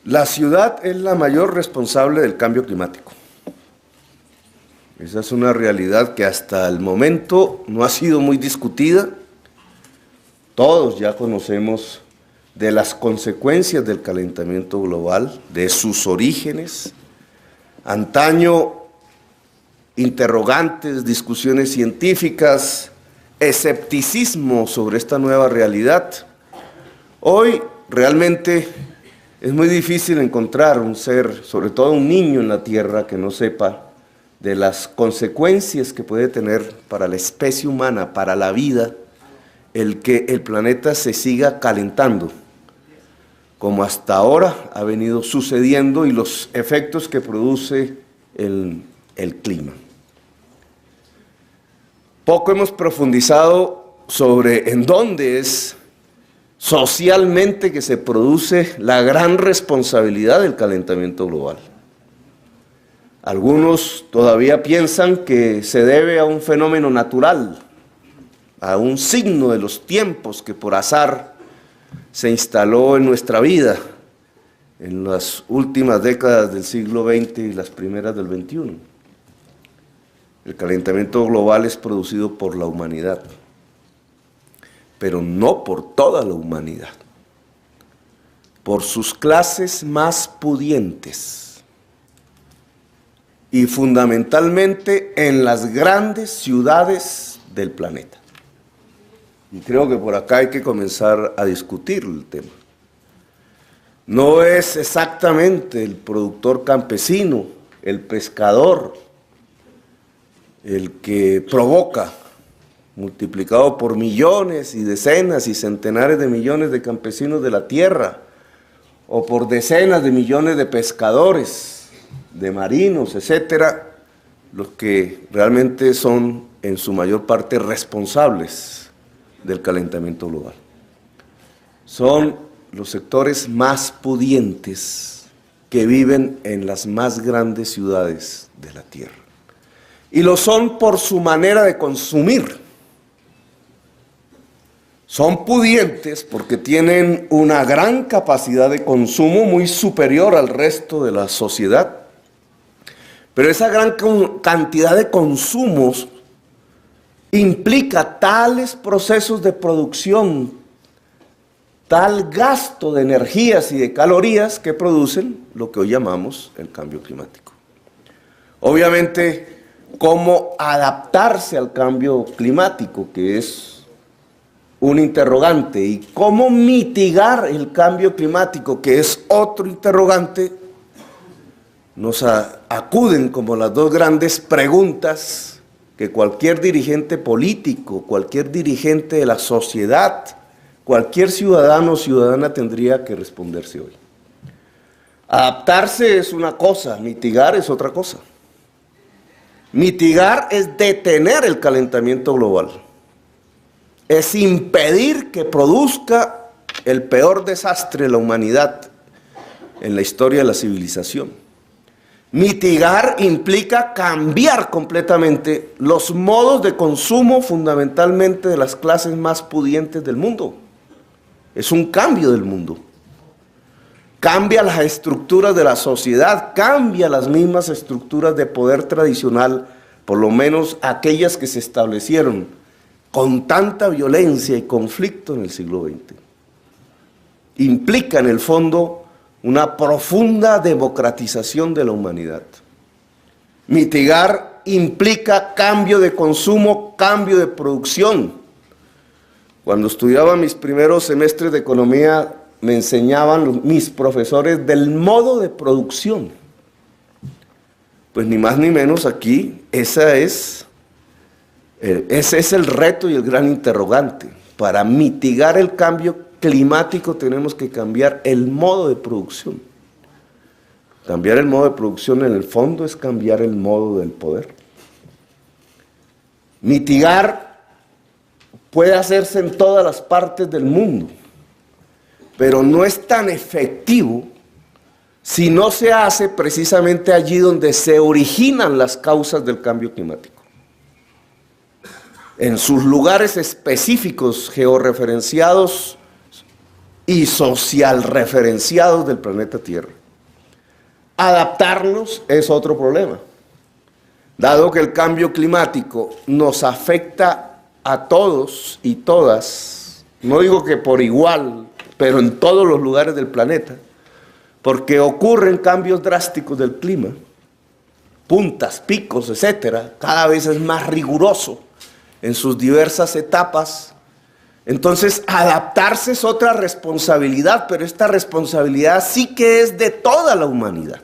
La ciudad es la mayor responsable del cambio climático. Esa es una realidad que hasta el momento no ha sido muy discutida. Todos ya conocemos de las consecuencias del calentamiento global, de sus orígenes. Antaño, interrogantes, discusiones científicas, escepticismo sobre esta nueva realidad. Hoy realmente es muy difícil encontrar un ser, sobre todo un niño en la Tierra, que no sepa de las consecuencias que puede tener para la especie humana, para la vida, el que el planeta se siga calentando, como hasta ahora ha venido sucediendo, y los efectos que produce el clima. Poco hemos profundizado sobre en dónde es socialmente que se produce la gran responsabilidad del calentamiento global. Algunos todavía piensan que se debe a un fenómeno natural, a un signo de los tiempos que por azar se instaló en nuestra vida en las últimas décadas del siglo XX y las primeras del XXI. El calentamiento global es producido por la humanidad, pero no por toda la humanidad, por sus clases más pudientes y fundamentalmente en las grandes ciudades del planeta. Y creo que por acá hay que comenzar a discutir el tema. No es exactamente el productor campesino, el pescador, el que provoca, multiplicado por millones y decenas y centenares de millones de campesinos de la tierra, o por decenas de millones de pescadores, de marinos, etcétera, los que realmente son en su mayor parte responsables del calentamiento global. Son los sectores más pudientes que viven en las más grandes ciudades de la tierra. Y lo son por su manera de consumir. Son pudientes porque tienen una gran capacidad de consumo muy superior al resto de la sociedad. Pero esa gran cantidad de consumos implica tales procesos de producción, tal gasto de energías y de calorías que producen lo que hoy llamamos el cambio climático. Obviamente, cómo adaptarse al cambio climático, que es un interrogante, y cómo mitigar el cambio climático, que es otro interrogante, nos acuden como las dos grandes preguntas que cualquier dirigente político, cualquier dirigente de la sociedad, cualquier ciudadano o ciudadana tendría que responderse hoy. Adaptarse es una cosa, mitigar es otra cosa. Mitigar es detener el calentamiento global, es impedir que produzca el peor desastre de la humanidad en la historia de la civilización. Mitigar implica cambiar completamente los modos de consumo fundamentalmente de las clases más pudientes del mundo. Es un cambio del mundo. Cambia las estructuras de la sociedad, cambia las mismas estructuras de poder tradicional, por lo menos aquellas que se establecieron con tanta violencia y conflicto en el siglo XX. Implica en el fondo una profunda democratización de la humanidad. Mitigar implica cambio de consumo, cambio de producción. Cuando estudiaba mis primeros semestres de economía, me enseñaban mis profesores del modo de producción. Pues ni más ni menos aquí, ese es el reto y el gran interrogante. Para mitigar el cambio climático tenemos que cambiar el modo de producción. Cambiar el modo de producción en el fondo es cambiar el modo del poder. Mitigar puede hacerse en todas las partes del mundo, pero no es tan efectivo si no se hace precisamente allí donde se originan las causas del cambio climático. En sus lugares específicos, georreferenciados y social referenciados del planeta Tierra. Adaptarnos es otro problema. Dado que el cambio climático nos afecta a todos y todas, no digo que por igual, pero en todos los lugares del planeta, porque ocurren cambios drásticos del clima, puntas, picos, etcétera, cada vez es más riguroso en sus diversas etapas. Entonces, adaptarse es otra responsabilidad, pero esta responsabilidad sí que es de toda la humanidad.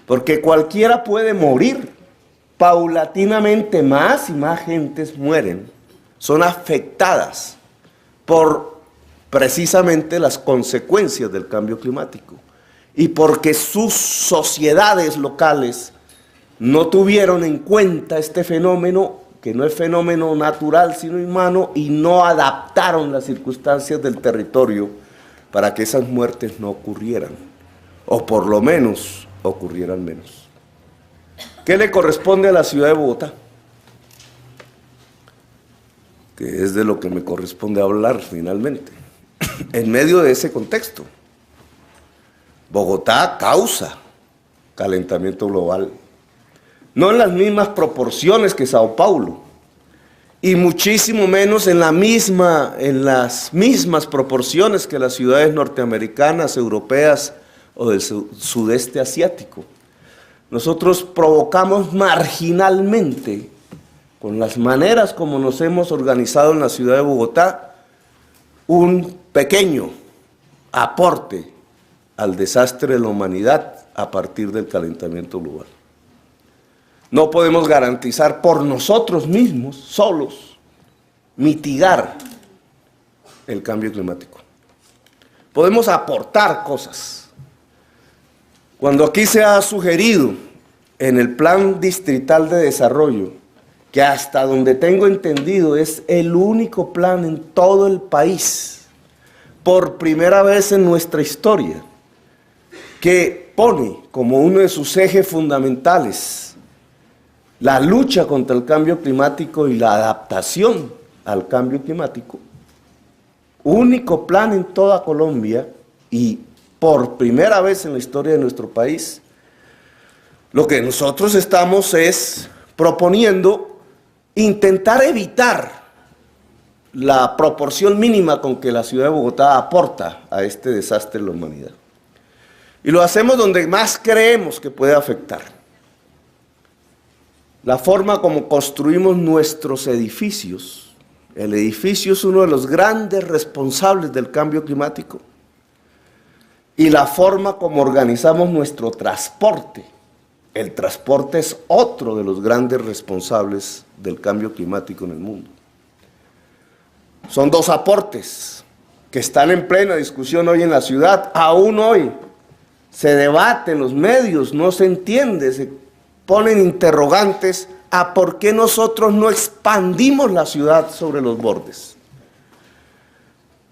Porque cualquiera puede morir, paulatinamente más y más gentes mueren, son afectadas por precisamente las consecuencias del cambio climático y porque sus sociedades locales no tuvieron en cuenta este fenómeno, que no es fenómeno natural sino humano, y no adaptaron las circunstancias del territorio para que esas muertes no ocurrieran, o por lo menos ocurrieran menos. ¿Qué le corresponde a la ciudad de Bogotá? Que es de lo que me corresponde hablar finalmente. En medio de ese contexto, Bogotá causa calentamiento global, no en las mismas proporciones que Sao Paulo, y muchísimo menos en las mismas proporciones que las ciudades norteamericanas, europeas o del sudeste asiático. Nosotros provocamos marginalmente, con las maneras como nos hemos organizado en la ciudad de Bogotá, un pequeño aporte al desastre de la humanidad a partir del calentamiento global. No podemos garantizar por nosotros mismos, solos, mitigar el cambio climático. Podemos aportar cosas. Cuando aquí se ha sugerido en el Plan Distrital de Desarrollo, que hasta donde tengo entendido es el único plan en todo el país, por primera vez en nuestra historia, que pone como uno de sus ejes fundamentales la lucha contra el cambio climático y la adaptación al cambio climático, único plan en toda Colombia y por primera vez en la historia de nuestro país, lo que nosotros estamos es proponiendo intentar evitar la proporción mínima con que la ciudad de Bogotá aporta a este desastre de la humanidad. Y lo hacemos donde más creemos que puede afectar. La forma como construimos nuestros edificios. El edificio es uno de los grandes responsables del cambio climático. Y la forma como organizamos nuestro transporte. El transporte es otro de los grandes responsables del cambio climático en el mundo. Son dos aportes que están en plena discusión hoy en la ciudad, aún hoy. Se debate en los medios, no se entiende, se ponen interrogantes a por qué nosotros no expandimos la ciudad sobre los bordes.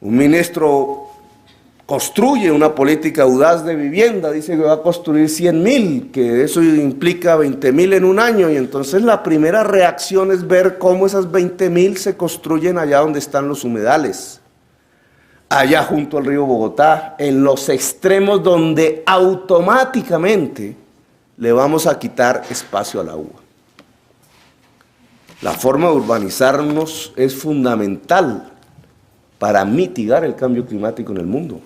Un ministro construye una política audaz de vivienda, dice que va a construir 100.000, que eso implica 20.000 en un año, y entonces la primera reacción es ver cómo esas 20.000 se construyen allá donde están los humedales, allá junto al río Bogotá, en los extremos donde automáticamente le vamos a quitar espacio al agua. La forma de urbanizarnos es fundamental para mitigar el cambio climático en el mundo.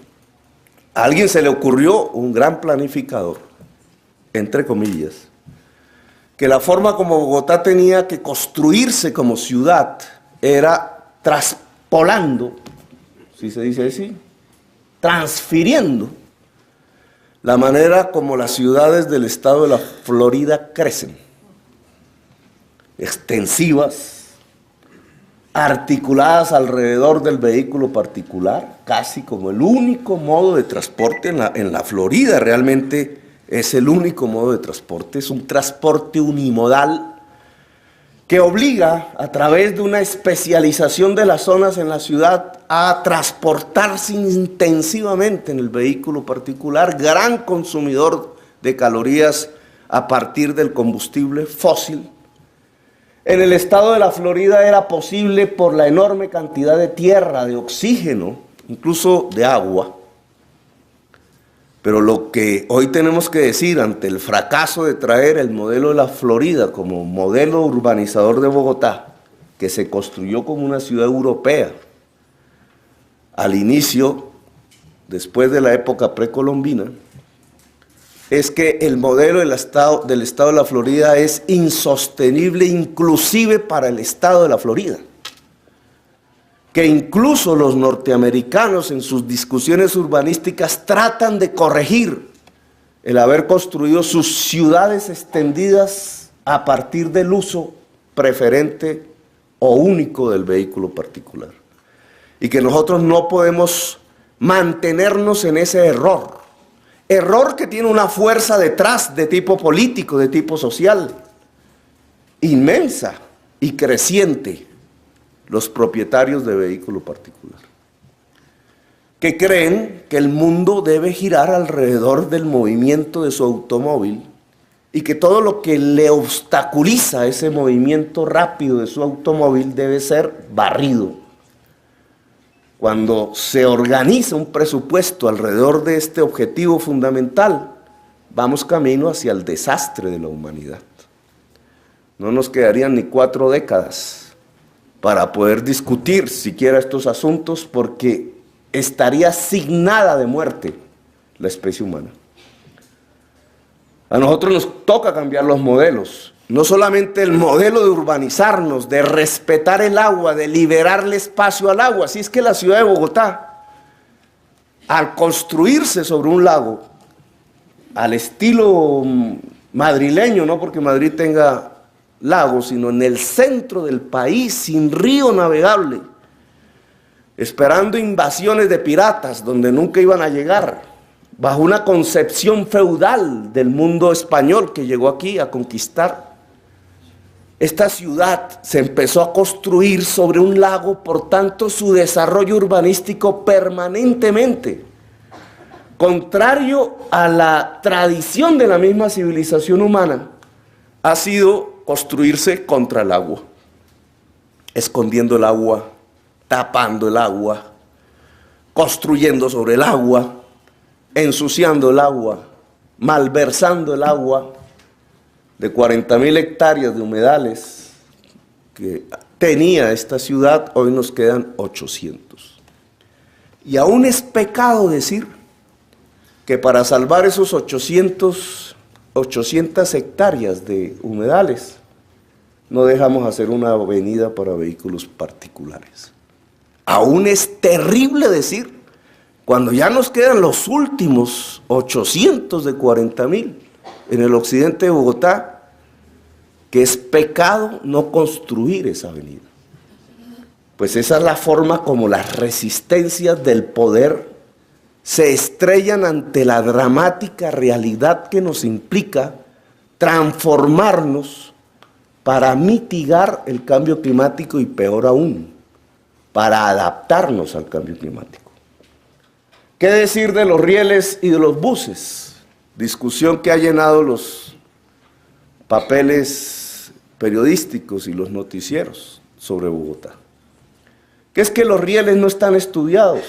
A alguien se le ocurrió, un gran planificador, entre comillas, que la forma como Bogotá tenía que construirse como ciudad era traspolando, si se dice así, transfiriendo la manera como las ciudades del estado de la Florida crecen, extensivas, articuladas alrededor del vehículo particular, casi como el único modo de transporte en la Florida. Realmente es el único modo de transporte, es un transporte unimodal que obliga a través de una especialización de las zonas en la ciudad a transportarse intensivamente en el vehículo particular, gran consumidor de calorías a partir del combustible fósil. En el estado de la Florida era posible por la enorme cantidad de tierra, de oxígeno, incluso de agua, Pero lo que hoy tenemos que decir ante el fracaso de traer el modelo de la Florida como modelo urbanizador de Bogotá, que se construyó como una ciudad europea, al inicio, después de la época precolombina, es que el modelo del estado de la Florida es insostenible inclusive para el estado de la Florida. Que incluso los norteamericanos en sus discusiones urbanísticas tratan de corregir el haber construido sus ciudades extendidas a partir del uso preferente o único del vehículo particular. Y que nosotros no podemos mantenernos en ese error. Error que tiene una fuerza detrás de tipo político, de tipo social, inmensa y creciente. Los propietarios de vehículo particular, que creen que el mundo debe girar alrededor del movimiento de su automóvil y que todo lo que le obstaculiza ese movimiento rápido de su automóvil debe ser barrido. Cuando se organiza un presupuesto alrededor de este objetivo fundamental, vamos camino hacia el desastre de la humanidad. No nos quedarían ni 4 décadas para poder discutir siquiera estos asuntos, porque estaría asignada de muerte la especie humana. A nosotros nos toca cambiar los modelos, no solamente el modelo de urbanizarnos, de respetar el agua, de liberarle espacio al agua. Así es que la ciudad de Bogotá, al construirse sobre un lago, al estilo madrileño, no porque Madrid tenga lagos, sino en el centro del país, sin río navegable, esperando invasiones de piratas donde nunca iban a llegar, bajo una concepción feudal del mundo español que llegó aquí a conquistar. Esta ciudad se empezó a construir sobre un lago, por tanto su desarrollo urbanístico permanentemente, contrario a la tradición de la misma civilización humana, ha sido construirse contra el agua, escondiendo el agua, tapando el agua, construyendo sobre el agua, ensuciando el agua, malversando el agua. De 40.000 hectáreas de humedales que tenía esta ciudad, hoy nos quedan 800. Y aún es pecado decir que para salvar esos 800 hectáreas de humedales, no dejamos hacer una avenida para vehículos particulares. Aún es terrible decir, cuando ya nos quedan los últimos 800 de 40.000 en el occidente de Bogotá, que es pecado no construir esa avenida. Pues esa es la forma como las resistencias del poder se estrellan ante la dramática realidad que nos implica transformarnos para mitigar el cambio climático y, peor aún, para adaptarnos al cambio climático. ¿Qué decir de los rieles y de los buses? Discusión que ha llenado los papeles periodísticos y los noticieros sobre Bogotá. Que es que los rieles no están estudiados.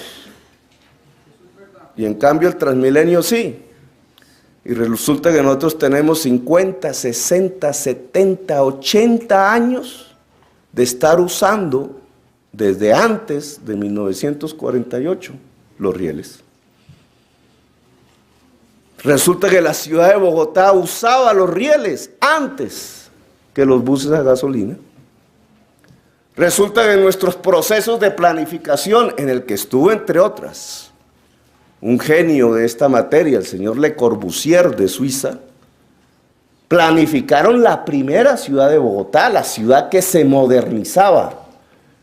Y en cambio el Transmilenio sí. Y resulta que nosotros tenemos 50, 60, 70, 80 años de estar usando, desde antes de 1948, los rieles. Resulta que la ciudad de Bogotá usaba los rieles antes que los buses a gasolina. Resulta que en nuestros procesos de planificación, en el que estuvo, entre otras, un genio de esta materia, el señor Le Corbusier de Suiza, planificaron la primera ciudad de Bogotá, la ciudad que se modernizaba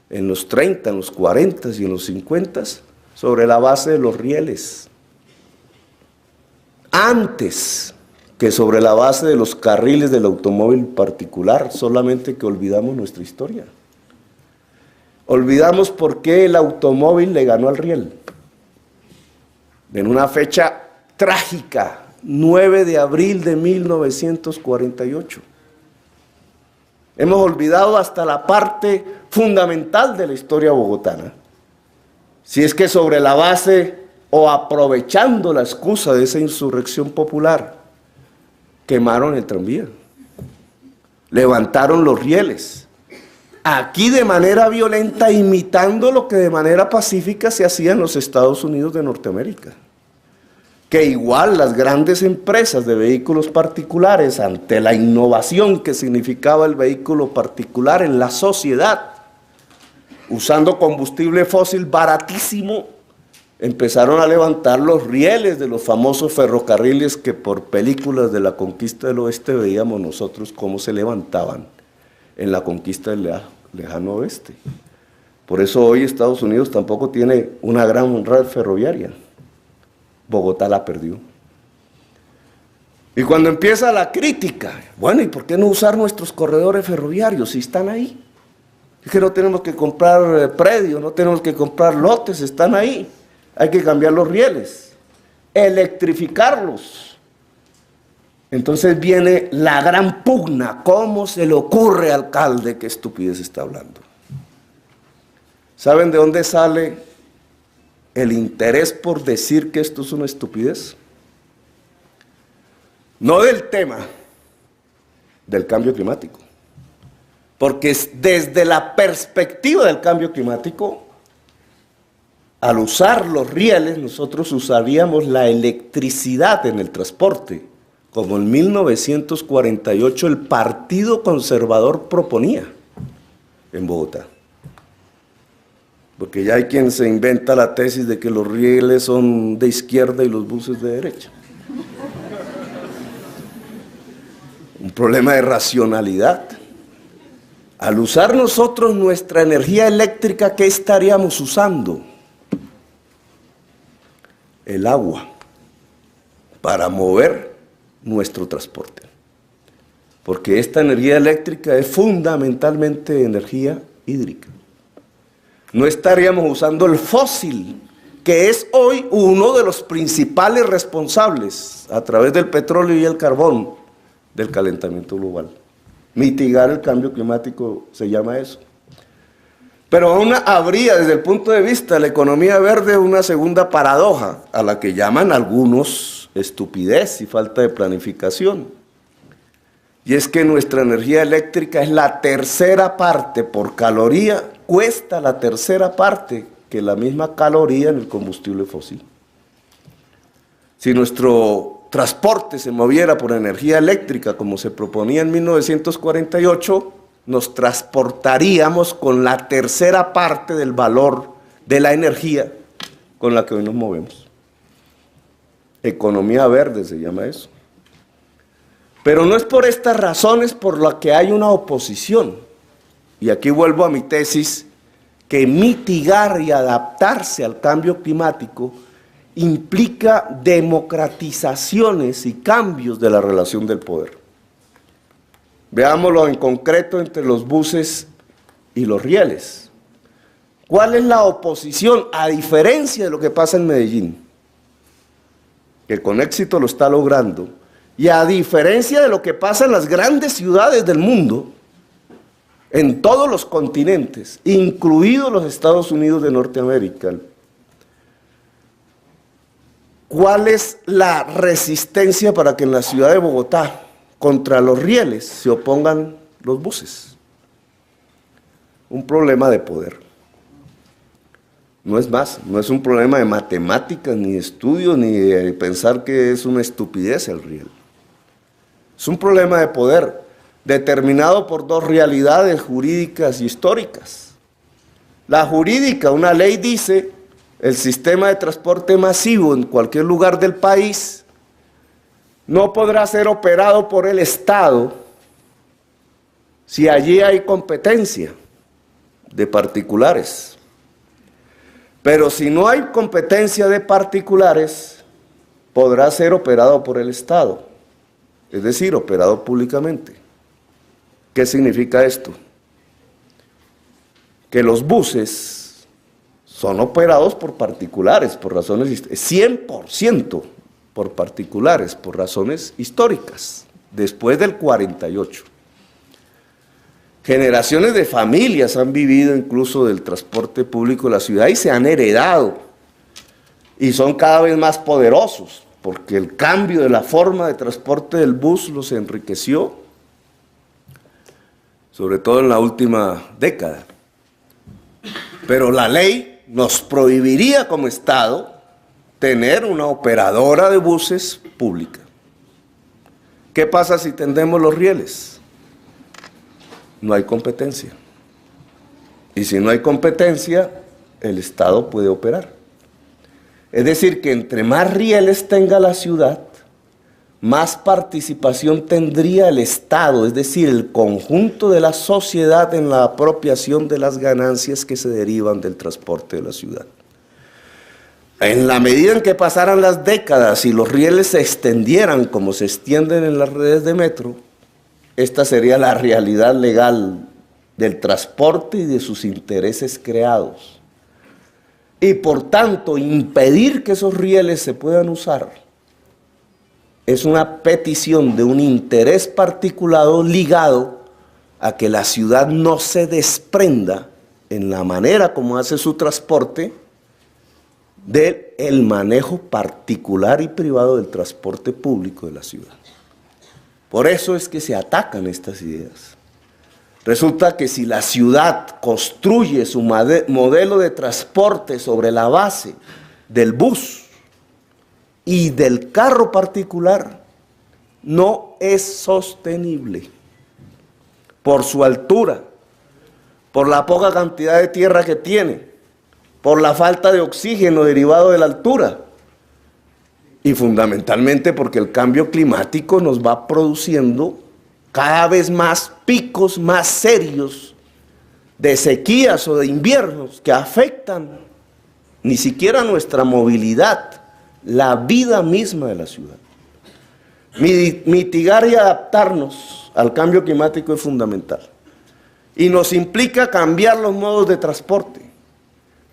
en los 30, en los 40 y en los 50, sobre la base de los rieles. Antes que sobre la base de los carriles del automóvil particular, solamente que olvidamos nuestra historia. Olvidamos por qué el automóvil le ganó al riel. En una fecha trágica, 9 de abril de 1948. Hemos olvidado hasta la parte fundamental de la historia bogotana. Si es que sobre la base o aprovechando la excusa de esa insurrección popular, quemaron el tranvía, levantaron los rieles, aquí de manera violenta, imitando lo que de manera pacífica se hacía en los Estados Unidos de Norteamérica. Que igual las grandes empresas de vehículos particulares, ante la innovación que significaba el vehículo particular en la sociedad, usando combustible fósil baratísimo, empezaron a levantar los rieles de los famosos ferrocarriles que por películas de la conquista del oeste veíamos nosotros cómo se levantaban en la conquista del lejano oeste. Por eso hoy Estados Unidos tampoco tiene una gran red ferroviaria. Bogotá la perdió. Y cuando empieza la crítica, bueno, ¿y por qué no usar nuestros corredores ferroviarios si están ahí? Es que no tenemos que comprar predios, no tenemos que comprar lotes, están ahí. Hay que cambiar los rieles, electrificarlos. Entonces viene la gran pugna. ¿Cómo se le ocurre, alcalde? ¿Qué estupidez está hablando? ¿Saben de dónde sale el interés por decir que esto es una estupidez? No del tema, del cambio climático. Porque desde la perspectiva del cambio climático, al usar los rieles, nosotros usaríamos la electricidad en el transporte, como en 1948 el Partido Conservador proponía en Bogotá. Porque ya hay quien se inventa la tesis de que los rieles son de izquierda y los buses de derecha. Un problema de racionalidad. Al usar nosotros nuestra energía eléctrica, ¿qué estaríamos usando? El agua para mover nuestro transporte. Porque esta energía eléctrica es fundamentalmente energía hídrica. No estaríamos usando el fósil, que es hoy uno de los principales responsables, a través del petróleo y el carbón, del calentamiento global. Mitigar el cambio climático se llama eso. Pero aún habría, desde el punto de vista de la economía verde, una segunda paradoja, a la que llaman algunos estupidez y falta de planificación. Y es que nuestra energía eléctrica es la tercera parte por caloría, cuesta la tercera parte que la misma caloría en el combustible fósil. Si nuestro transporte se moviera por energía eléctrica, como se proponía en 1948, nos transportaríamos con la tercera parte del valor de la energía con la que hoy nos movemos. Economía verde se llama eso. Pero no es por estas razones por las que hay una oposición. Y aquí vuelvo a mi tesis, que mitigar y adaptarse al cambio climático implica democratizaciones y cambios de la relación del poder. Veámoslo en concreto entre los buses y los rieles. ¿Cuál es la oposición, a diferencia de lo que pasa en Medellín? Que con éxito lo está logrando. Y a diferencia de lo que pasa en las grandes ciudades del mundo, en todos los continentes, incluidos los Estados Unidos de Norteamérica, ¿cuál es la resistencia para que en la ciudad de Bogotá, contra los rieles, se opongan los buses? Un problema de poder. No es más, no es un problema de matemáticas, ni de estudio, ni de pensar que es una estupidez el riel. Es un problema de poder determinado por dos realidades jurídicas y históricas. La jurídica, una ley dice, el sistema de transporte masivo en cualquier lugar del país no podrá ser operado por el Estado si allí hay competencia de particulares. Pero si no hay competencia de particulares, podrá ser operado por el Estado, es decir, operado públicamente. ¿Qué significa esto? Que los buses son operados por particulares, por razones, 100% por particulares, por razones históricas, después del 48. Generaciones de familias han vivido incluso del transporte público de la ciudad y se han heredado. y son cada vez más poderosos, porque el cambio de la forma de transporte del bus los enriqueció, sobre todo en la última década. Pero la ley nos prohibiría como Estado tener una operadora de buses pública. ¿Qué pasa si tendemos los rieles? No hay competencia. Y si no hay competencia, el Estado puede operar. Es decir, que entre más rieles tenga la ciudad, más participación tendría el Estado, es decir, el conjunto de la sociedad en la apropiación de las ganancias que se derivan del transporte de la ciudad. En la medida en que pasaran las décadas y los rieles se extendieran como se extienden en las redes de metro, esta sería la realidad legal del transporte y de sus intereses creados. Y por tanto, impedir que esos rieles se puedan usar es una petición de un interés particular ligado a que la ciudad no se desprenda en la manera como hace su transporte del manejo particular y privado del transporte público de la ciudad. Por eso es que se atacan estas ideas. Resulta que si la ciudad construye su modelo de transporte sobre la base del bus y del carro particular, no es sostenible por su altura, por la poca cantidad de tierra que tiene, por la falta de oxígeno derivado de la altura y fundamentalmente porque el cambio climático nos va produciendo cada vez más picos más serios de sequías o de inviernos que afectan ni siquiera nuestra movilidad, la vida misma de la ciudad. Mitigar y adaptarnos al cambio climático es fundamental. Y nos implica cambiar los modos de transporte.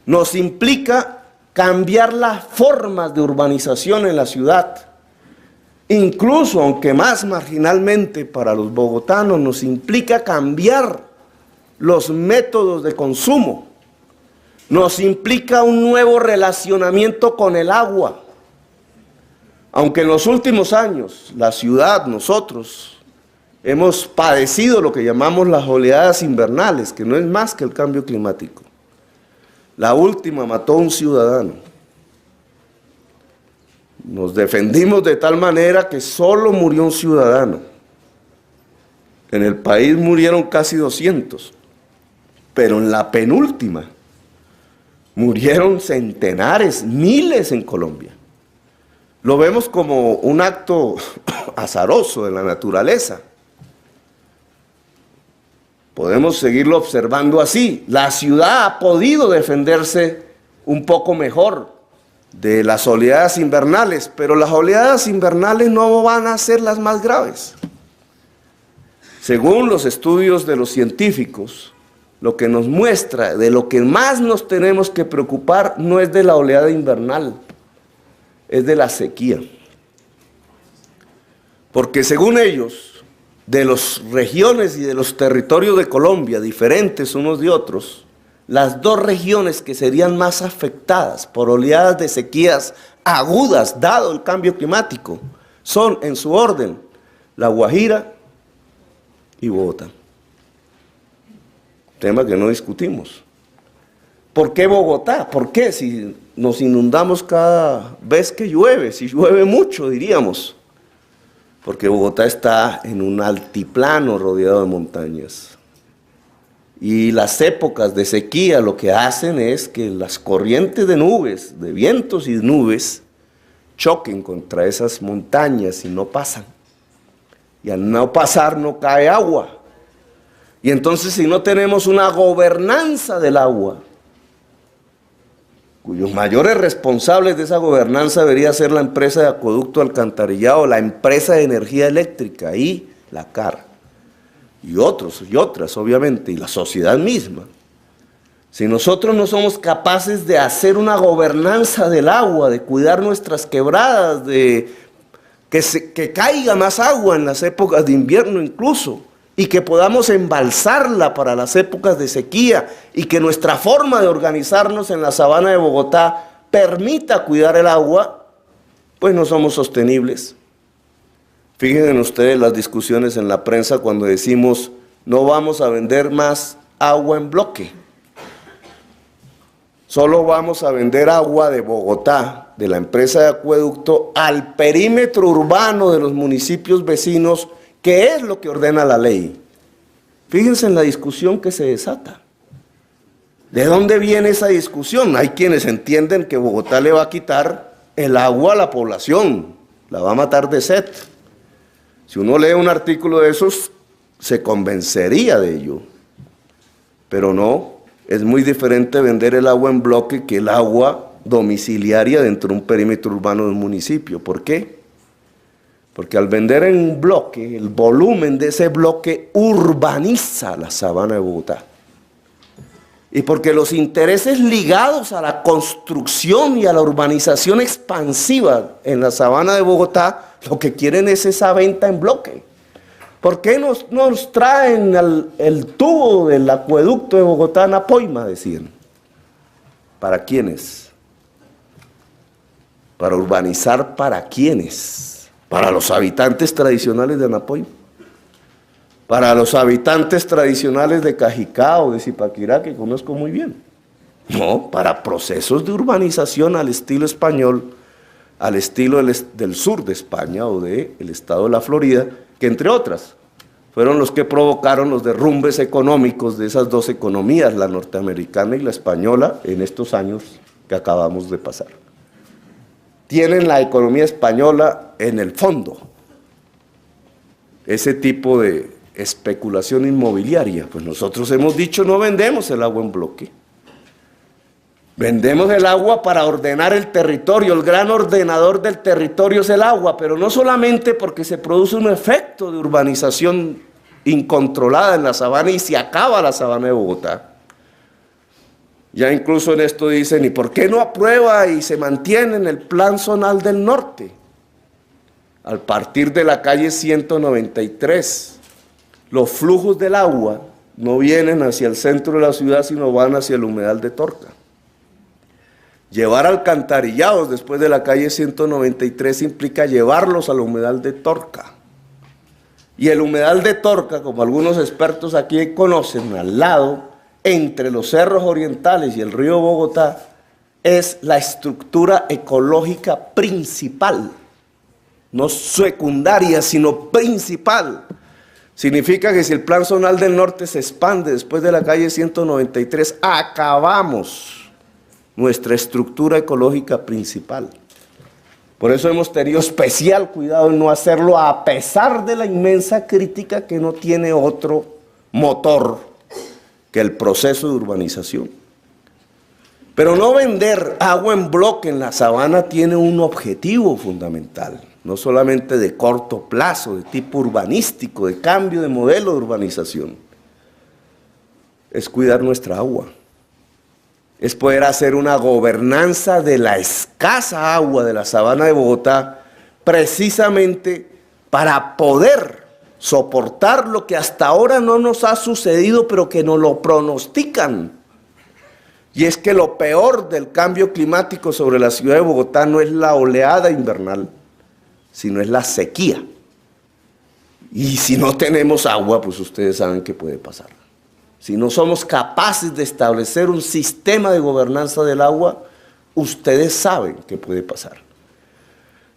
Nos implica cambiar las formas de urbanización en la ciudad. Incluso, aunque más marginalmente para los bogotanos, nos implica cambiar los métodos de consumo. Nos implica un nuevo relacionamiento con el agua. Aunque en los últimos años, la ciudad, nosotros, hemos padecido lo que llamamos las oleadas invernales, que no es más que el cambio climático. La última mató a un ciudadano. Nos defendimos de tal manera que solo murió un ciudadano. En el país murieron casi 200, pero en la penúltima murieron centenares, miles en Colombia. Lo vemos como un acto azaroso de la naturaleza. Podemos seguirlo observando así. La ciudad ha podido defenderse un poco mejor de las oleadas invernales, pero las oleadas invernales no van a ser las más graves. Según los estudios de los científicos, lo que nos muestra de lo que más nos tenemos que preocupar no es de la oleada invernal, es de la sequía. Porque según ellos, de las regiones y de los territorios de Colombia, diferentes unos de otros, las dos regiones que serían más afectadas por oleadas de sequías agudas, dado el cambio climático, son en su orden La Guajira y Bogotá. Tema que no discutimos. ¿Por qué Bogotá? ¿Por qué? Si nos inundamos cada vez que llueve, si llueve mucho, diríamos. Porque Bogotá está en un altiplano rodeado de montañas. Y las épocas de sequía lo que hacen es que las corrientes de nubes, de vientos y de nubes, choquen contra esas montañas y no pasan. Y al no pasar no cae agua. Y entonces si no tenemos una gobernanza del agua, cuyos mayores responsables de esa gobernanza debería ser la empresa de acueducto alcantarillado, la empresa de energía eléctrica y la CAR, y otros y otras obviamente, y la sociedad misma. Si nosotros no somos capaces de hacer una gobernanza del agua, de cuidar nuestras quebradas, de que caiga más agua en las épocas de invierno incluso, y que podamos embalsarla para las épocas de sequía, y que nuestra forma de organizarnos en la sabana de Bogotá permita cuidar el agua, pues no somos sostenibles. Fíjense ustedes las discusiones en la prensa cuando decimos no vamos a vender más agua en bloque. Solo vamos a vender agua de Bogotá, de la empresa de acueducto, al perímetro urbano de los municipios vecinos, que es lo que ordena la ley. Fíjense en la discusión que se desata. ¿De dónde viene esa discusión? Hay quienes entienden que Bogotá le va a quitar el agua a la población, la va a matar de sed. Si uno lee un artículo de esos, se convencería de ello. Pero no, es muy diferente vender el agua en bloque que el agua domiciliaria dentro de un perímetro urbano de un municipio. ¿Por qué? Porque al vender en un bloque, el volumen de ese bloque urbaniza la sabana de Bogotá. Y porque los intereses ligados a la construcción y a la urbanización expansiva en la sabana de Bogotá, lo que quieren es esa venta en bloque. ¿Por qué nos traen el tubo del acueducto de Bogotá a Napoima, decían? ¿Para quiénes? Para urbanizar, ¿para quiénes? Para los habitantes tradicionales de Napoima. Para los habitantes tradicionales de Cajicá o de Zipaquirá, que conozco muy bien. No, para procesos de urbanización al estilo español, al estilo del sur de España o del estado de la Florida, que entre otras fueron los que provocaron los derrumbes económicos de esas dos economías, la norteamericana y la española, en estos años que acabamos de pasar. Tienen la economía española en el fondo ese tipo de especulación inmobiliaria. Pues nosotros hemos dicho no vendemos el agua en bloque. Vendemos el agua para ordenar el territorio. El gran ordenador del territorio es el agua, pero no solamente porque se produce un efecto de urbanización incontrolada en la sabana y se acaba la sabana de Bogotá. Ya incluso en esto dicen, ¿y por qué no aprueba y se mantiene en el Plan Zonal del Norte? Al partir de la calle 193, los flujos del agua no vienen hacia el centro de la ciudad, sino van hacia el humedal de Torca. Llevar alcantarillados después de la calle 193 implica llevarlos al humedal de Torca. Y el humedal de Torca, como algunos expertos aquí conocen, al lado, entre los cerros orientales y el río Bogotá, es la estructura ecológica principal, no secundaria, sino principal. Significa que si el Plan Zonal del Norte se expande después de la calle 193, acabamos nuestra estructura ecológica principal. Por eso hemos tenido especial cuidado en no hacerlo, a pesar de la inmensa crítica que no tiene otro motor que el proceso de urbanización. Pero no vender agua en bloque en la sabana tiene un objetivo fundamental, no solamente de corto plazo, de tipo urbanístico, de cambio de modelo de urbanización. Es cuidar nuestra agua. Es poder hacer una gobernanza de la escasa agua de la sabana de Bogotá, precisamente para poder soportar lo que hasta ahora no nos ha sucedido, pero que nos lo pronostican. Y es que lo peor del cambio climático sobre la ciudad de Bogotá no es la oleada invernal, sino es la sequía. Y si no tenemos agua, pues ustedes saben qué puede pasar. Si no somos capaces de establecer un sistema de gobernanza del agua, ustedes saben qué puede pasar.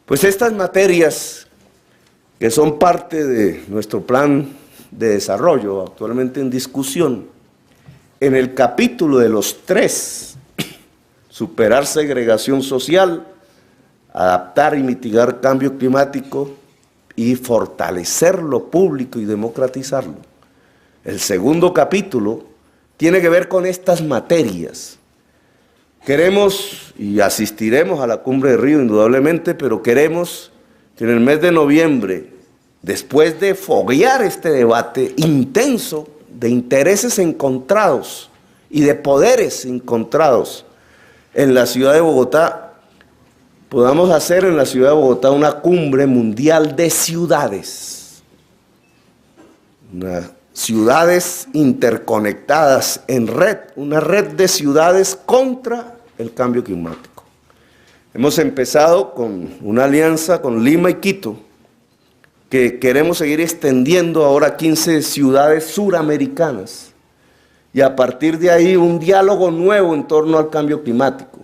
Pues estas materias, que son parte de nuestro plan de desarrollo, actualmente en discusión, en el capítulo de los 3, superar segregación social, adaptar y mitigar cambio climático y fortalecer lo público y democratizarlo. El segundo capítulo tiene que ver con estas materias. Queremos, y asistiremos a la Cumbre de Río indudablemente, pero queremos que en el mes de noviembre, después de foguear este debate intenso de intereses encontrados y de poderes encontrados en la ciudad de Bogotá, podamos hacer en la ciudad de Bogotá una cumbre mundial de ciudades. Ciudades interconectadas en red, una red de ciudades contra el cambio climático. Hemos empezado con una alianza con Lima y Quito, que queremos seguir extendiendo ahora a 15 ciudades suramericanas, y a partir de ahí un diálogo nuevo en torno al cambio climático.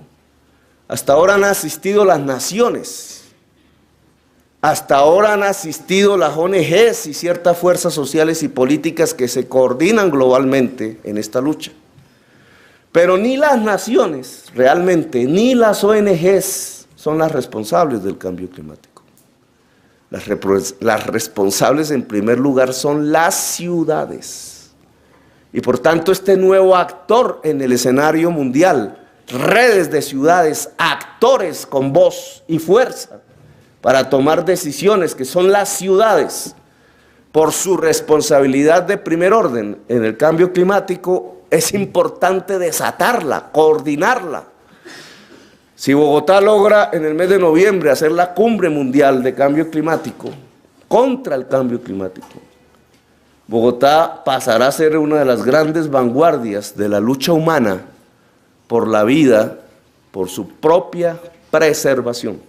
Hasta ahora han asistido las naciones, hasta ahora han asistido las ONGs y ciertas fuerzas sociales y políticas que se coordinan globalmente en esta lucha. Pero ni las naciones, realmente, ni las ONGs son las responsables del cambio climático. Las responsables en primer lugar son las ciudades. Y por tanto este nuevo actor en el escenario mundial, redes de ciudades, actores con voz y fuerza para tomar decisiones, que son las ciudades, por su responsabilidad de primer orden en el cambio climático, es importante desatarla, coordinarla. Si Bogotá logra en el mes de noviembre hacer la cumbre mundial de cambio climático, contra el cambio climático, Bogotá pasará a ser una de las grandes vanguardias de la lucha humana por la vida, por su propia preservación.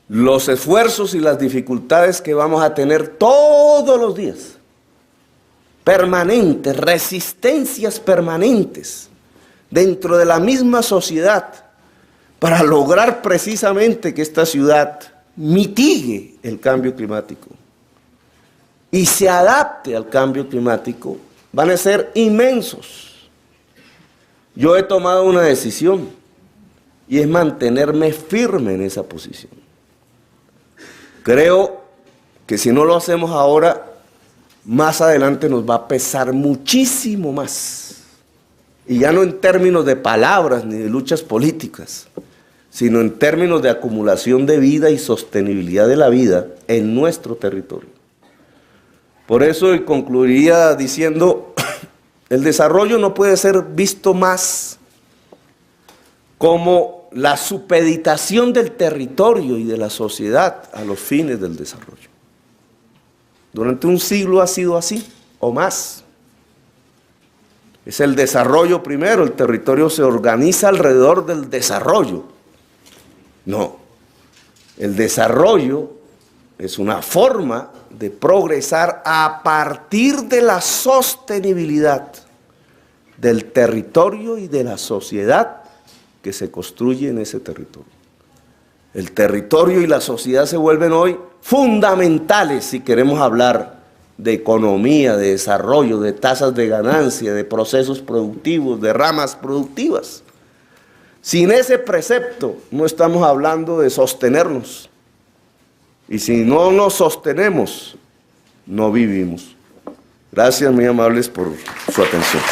Los esfuerzos y las dificultades que vamos a tener todos los días, permanentes, resistencias permanentes, dentro de la misma sociedad, para lograr precisamente que esta ciudad mitigue el cambio climático y se adapte al cambio climático, van a ser inmensos. Yo he tomado una decisión y es mantenerme firme en esa posición. Creo que si no lo hacemos ahora, más adelante nos va a pesar muchísimo más. Y ya no en términos de palabras ni de luchas políticas, sino en términos de acumulación de vida y sostenibilidad de la vida en nuestro territorio. Por eso concluiría diciendo, el desarrollo no puede ser visto más como la supeditación del territorio y de la sociedad a los fines del desarrollo. Durante un siglo ha sido así, o más. Es el desarrollo primero, el territorio se organiza alrededor del desarrollo. No, el desarrollo es una forma de progresar a partir de la sostenibilidad del territorio y de la sociedad que se construye en ese territorio. El territorio y la sociedad se vuelven hoy fundamentales si queremos hablar de economía, de desarrollo, de tasas de ganancia, de procesos productivos, de ramas productivas. Sin ese precepto no estamos hablando de sostenernos. Y si no nos sostenemos, no vivimos. Gracias, muy amables, por su atención.